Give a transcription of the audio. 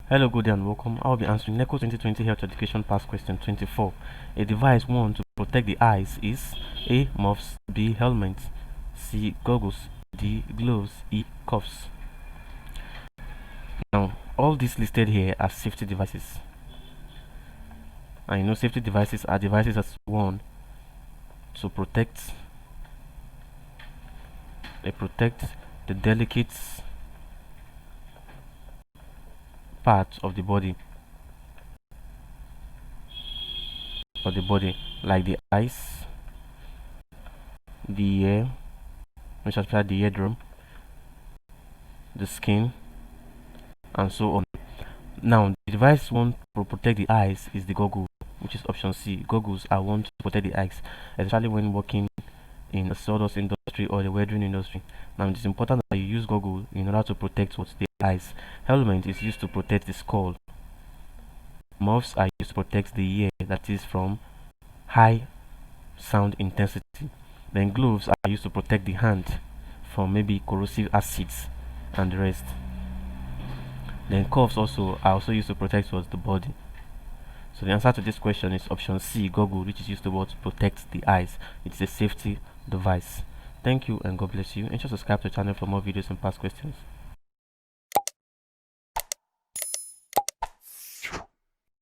Hello, good day and welcome. I'll be answering NECO 2020 Health Education Past Question 24. A device worn to protect the eyes is A. Muffs, B. Helmet, C. Goggles, D. Gloves, E. Cuffs. Now, all these listed here are safety devices. And you know, safety devices are devices that's worn to protect the delicate parts of the body, like the eyes, the ear, which is the eardrum, the skin, and so on. Now, the device one to protect the eyes is the goggle, which is option C. Goggles are one to protect the eyes, especially when working in the sawdust industry or the welding industry. Now, it is important that you use goggle in order to protect what the eyes. Helmet is used to protect the skull. Muffs are used to protect the ear, that is from high sound intensity. Then gloves are used to protect the hand from maybe corrosive acids and the rest. Then cuffs are also used to protect towards the body. So the answer to this question is option C, goggle, which is used to protect the eyes. It's a safety device. Thank you and God bless you. And just subscribe to the channel for more videos and past questions.